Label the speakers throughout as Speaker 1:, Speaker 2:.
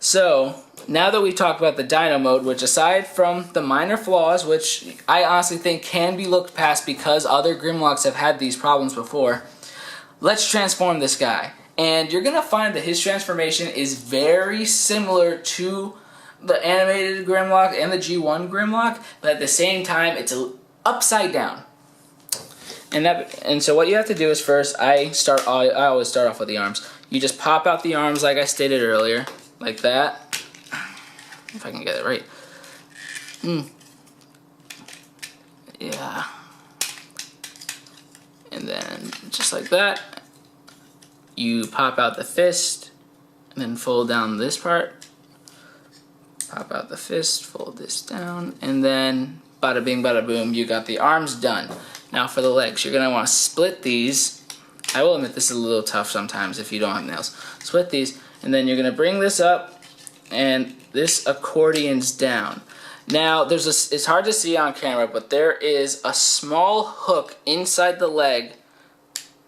Speaker 1: So, now that we've talked about the Dino mode, which aside from the minor flaws, which I honestly think can be looked past because other Grimlocks have had these problems before, let's transform this guy. And you're going to find that his transformation is very similar to the animated Grimlock and the G1 Grimlock, but at the same time, it's upside down. And so what you have to do is first, I always start off with the arms. You just pop out the arms like I stated earlier, like that. If I can get it right. Yeah. And then just like that, you pop out the fist, and then fold down this part. Pop out the fist, fold this down, and then bada bing bada boom, you got the arms done. Now for the legs, you're gonna want to split these. I will admit this is a little tough sometimes if you don't have nails. Split these, and then you're gonna bring this up, and this accordions down. Now it's hard to see on camera, but there is a small hook inside the leg,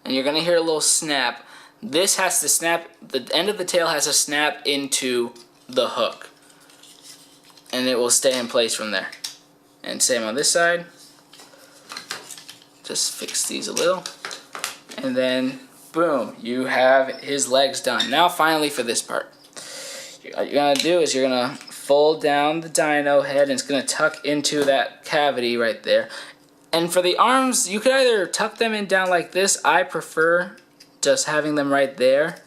Speaker 1: and you're gonna hear a little snap. This has to snap, the end of the tail has to snap into the hook, and it will stay in place from there. And same on this side. Just fix these a little, and then boom, you have his legs done. Now finally for this part, what you're gonna do is you're gonna fold down the dino head, and it's gonna tuck into that cavity right there. And for the arms, you could either tuck them in down like this. I prefer just having them right there.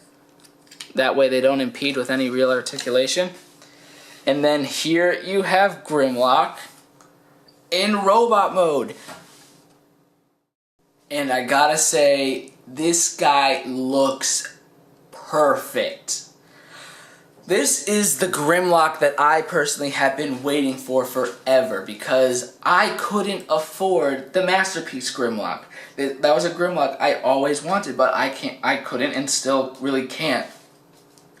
Speaker 1: That way they don't impede with any real articulation. And then here you have Grimlock in robot mode. And I gotta say, this guy looks perfect. This is the Grimlock that I personally have been waiting for forever, because I couldn't afford the Masterpiece Grimlock. That was a Grimlock I always wanted, but I couldn't and still really can't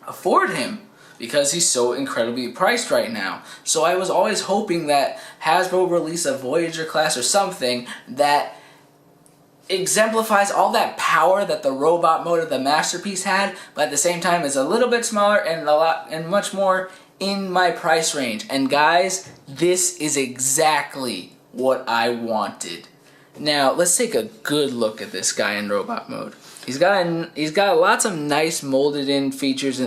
Speaker 1: afford him because he's so incredibly priced right now. So I was always hoping that Hasbro will release a Voyager class or something that exemplifies all that power that the robot mode of the Masterpiece had, but at the same time is a little bit smaller and much more in my price range. And guys, this is exactly what I wanted. Now let's take a good look at this guy in robot mode. He's got lots of nice molded in features,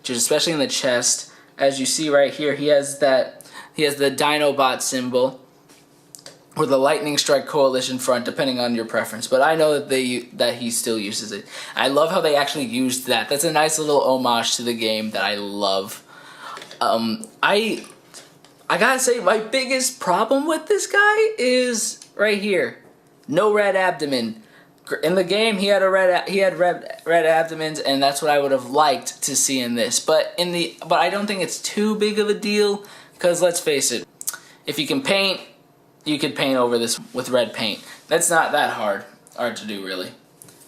Speaker 1: especially in the chest. As you see right here, he has the Dinobot symbol, or the Lightning Strike Coalition front, depending on your preference. But I know that he still uses it. I love how they actually used that. That's a nice little homage to the game that I love. I gotta say, my biggest problem with this guy is right here. No red abdomen. In the game, he had red abdomens, and that's what I would have liked to see in this. But I don't think it's too big of a deal, because let's face it, if you can paint, you could paint over this with red paint. That's not that hard to do, really.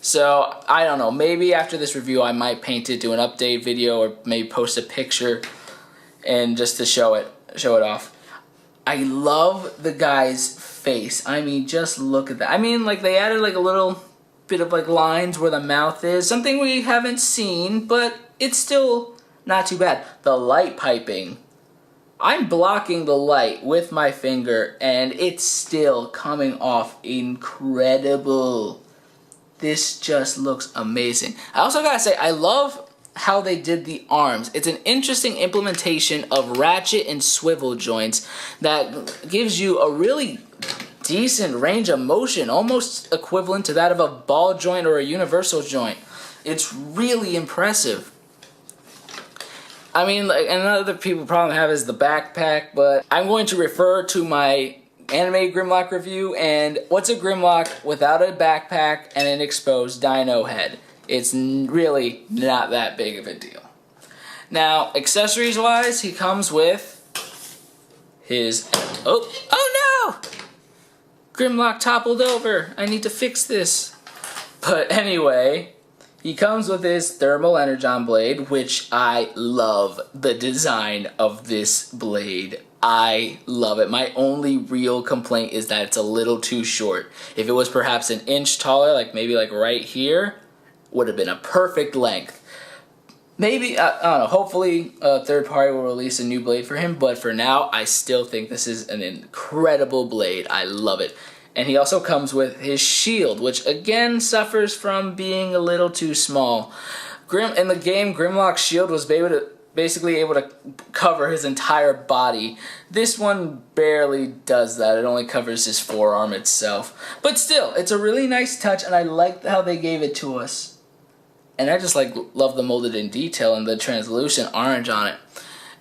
Speaker 1: So I don't know, maybe after this review I might paint it, do an update video, or maybe post a picture and just to show it off. I love the guy's face. I mean, just look at that. I mean, like, they added like a little bit of like lines where the mouth is, something we haven't seen, but it's still not too bad. The light piping, I'm blocking the light with my finger, and it's still coming off incredible. This just looks amazing. I also gotta say, I love how they did the arms. It's an interesting implementation of ratchet and swivel joints that gives you a really decent range of motion, almost equivalent to that of a ball joint or a universal joint. It's really impressive. I mean, like, another people probably have is the backpack, but I'm going to refer to my anime Grimlock review, and what's a Grimlock without a backpack and an exposed dino head? It's really not that big of a deal. Now, accessories wise, he comes with his, oh no! Grimlock toppled over. I need to fix this. But anyway, he comes with his thermal energon blade, which I love the design of this blade. I love it. My only real complaint is that it's a little too short. If it was perhaps an inch taller, like maybe like right here, would have been a perfect length. Maybe, I don't know, hopefully a third party will release a new blade for him, but for now, I still think this is an incredible blade. I love it. And he also comes with his shield, which again suffers from being a little too small. In the game, Grimlock's shield was basically able to cover his entire body. This one barely does that. It only covers his forearm itself. But still, it's a really nice touch, and I like how they gave it to us. And I just love the molded in detail and the translucent orange on it.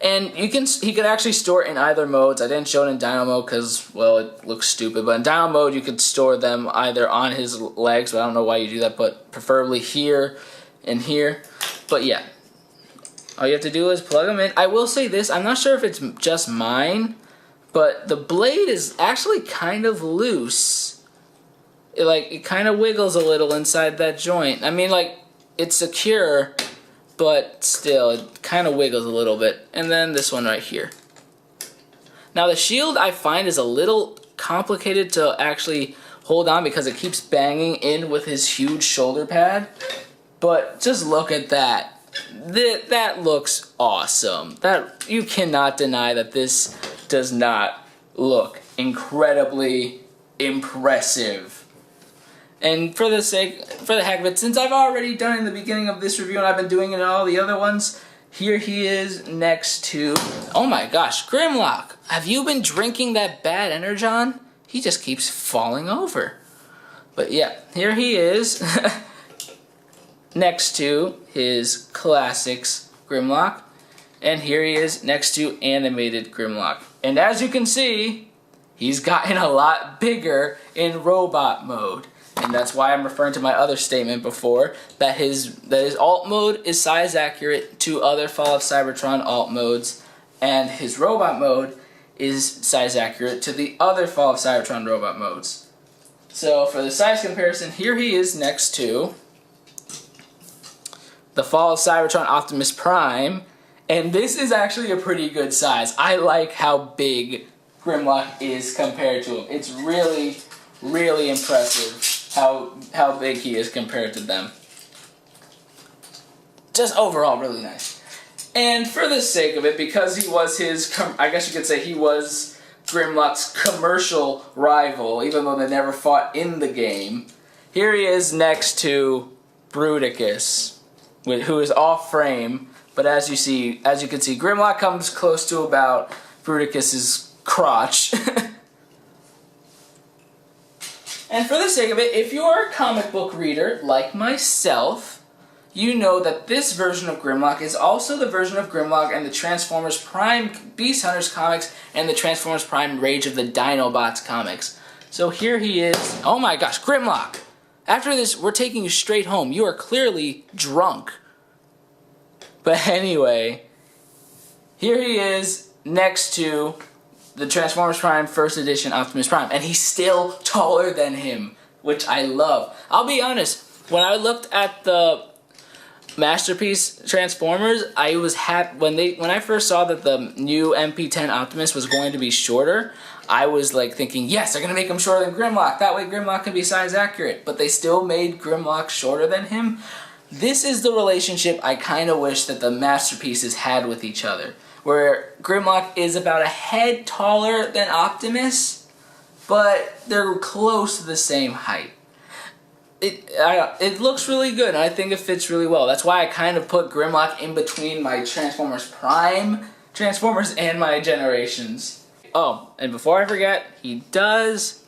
Speaker 1: And he could actually store it in either modes. I didn't show it in Dino mode because, well, it looks stupid. But in Dino mode, you could store them either on his legs, but I don't know why you do that, but preferably here and here. But yeah, all you have to do is plug them in. I will say this, I'm not sure if it's just mine, but the blade is actually kind of loose. It kind of wiggles a little inside that joint. I mean, it's secure, but still, it kind of wiggles a little bit. And then this one right here. Now the shield, I find, is a little complicated to actually hold on because it keeps banging in with his huge shoulder pad. But just look at that. That looks awesome. You cannot deny that this does not look incredibly impressive. And for the heck of it, since I've already done it in the beginning of this review and I've been doing it in all the other ones, here he is next to, oh my gosh, Grimlock. Have you been drinking that bad Energon? He just keeps falling over. But yeah, here he is next to his classics Grimlock. And here he is next to animated Grimlock. And as you can see, he's gotten a lot bigger in robot mode. And that's why I'm referring to my other statement before, that his alt mode is size accurate to other Fall of Cybertron alt modes, and his robot mode is size accurate to the other Fall of Cybertron robot modes. So for the size comparison, here he is next to the Fall of Cybertron Optimus Prime, and this is actually a pretty good size. I like how big Grimlock is compared to him. It's really, really impressive how big he is compared to them. Just overall really nice. And for the sake of it, because he was I guess you could say he was Grimlock's commercial rival, even though they never fought in the game, here he is next to Bruticus, who is off frame, but as you can see, Grimlock comes close to about Bruticus's crotch. And for the sake of it, if you're a comic book reader like myself, you know that this version of Grimlock is also the version of Grimlock and the Transformers Prime Beast Hunters comics and the Transformers Prime Rage of the Dinobots comics. So here he is. Oh my gosh, Grimlock! After this, we're taking you straight home. You are clearly drunk. But anyway, here he is next to the Transformers Prime First Edition Optimus Prime, and he's still taller than him, which I love. I'll be honest, when I looked at the Masterpiece Transformers, I was happy when I first saw that the new MP10 Optimus was going to be shorter. I was thinking, yes, they're gonna make him shorter than Grimlock. That way Grimlock can be size accurate. But they still made Grimlock shorter than him. This is the relationship I kind of wish that the Masterpieces had with each other, where Grimlock is about a head taller than Optimus, but they're close to the same height. It looks really good, and I think it fits really well. That's why I kind of put Grimlock in between my Transformers Prime Transformers and my Generations. Oh, and before I forget, he does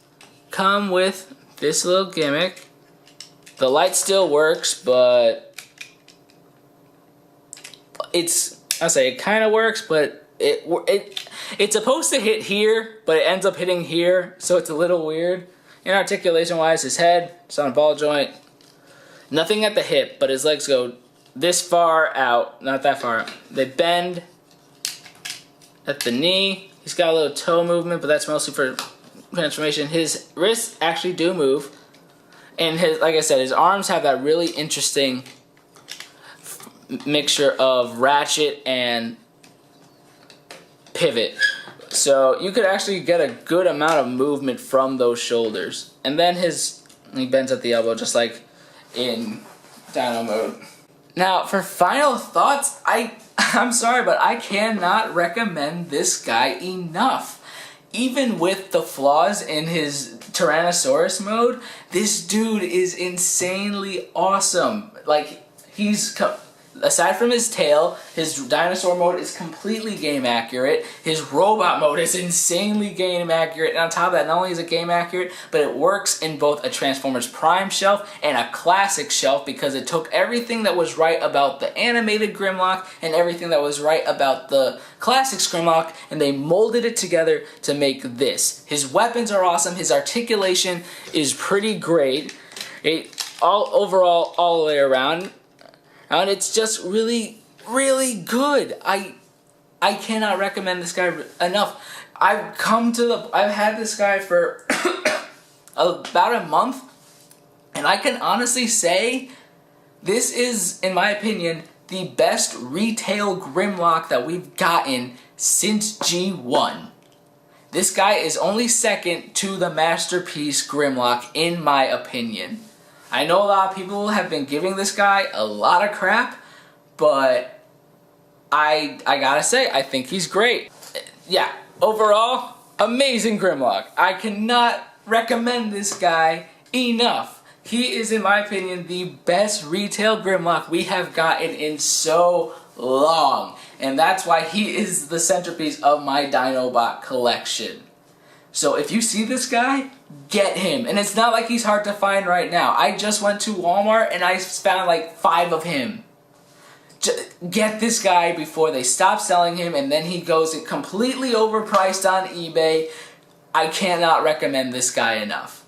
Speaker 1: come with this little gimmick. The light still works, but it kind of works, but it's supposed to hit here, but it ends up hitting here, so it's a little weird. And articulation-wise, his head, it's on a ball joint. Nothing at the hip, but his legs go this far out, not that far out. They bend at the knee. He's got a little toe movement, but that's mostly for transformation. His wrists actually do move. And like I said, his arms have that really interesting mixture of ratchet and pivot. So you could actually get a good amount of movement from those shoulders. And then he bends at the elbow just like in Dino mode. Now, for final thoughts, I'm sorry, but I cannot recommend this guy enough. Even with the flaws in his Tyrannosaurus mode, this dude is insanely awesome. Like, aside from his tail, his dinosaur mode is completely game accurate. His robot mode is insanely game accurate. And on top of that, not only is it game accurate, but it works in both a Transformers Prime shelf and a classic shelf, because it took everything that was right about the animated Grimlock and everything that was right about the classics Grimlock, and they molded it together to make this. His weapons are awesome. His articulation is pretty great. Overall, all the way around. And it's just really, really good. I cannot recommend this guy enough. I've had this guy for about a month, and I can honestly say this is, in my opinion, the best retail Grimlock that we've gotten since G1. This guy is only second to the Masterpiece Grimlock, in my opinion. I know a lot of people have been giving this guy a lot of crap, but I gotta say, I think he's great. Yeah, overall, amazing Grimlock. I cannot recommend this guy enough. He is, in my opinion, the best retail Grimlock we have gotten in so long. And that's why he is the centerpiece of my Dinobot collection. So if you see this guy, get him. And it's not like he's hard to find right now. I just went to Walmart and I found like 5 of him. Get this guy before they stop selling him and then he goes completely overpriced on eBay. I cannot recommend this guy enough.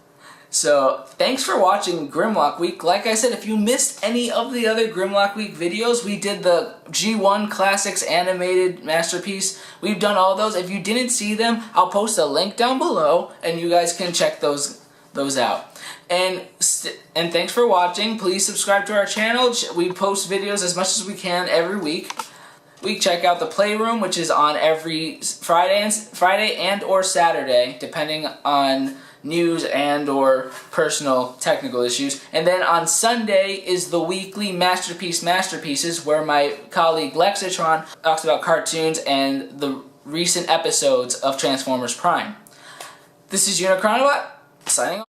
Speaker 1: So, thanks for watching Grimlock Week. Like I said, if you missed any of the other Grimlock Week videos, we did the G1 Classics Animated Masterpiece. We've done all those. If you didn't see them, I'll post a link down below, and you guys can check those out. And thanks for watching. Please subscribe to our channel. We post videos as much as we can every week. We check out the Playroom, which is on every Friday and or Saturday, depending on news and or personal technical issues. And then on Sunday is the weekly Masterpieces, where my colleague Lexitron talks about cartoons and the recent episodes of Transformers Prime. This is Unicronobot, signing off.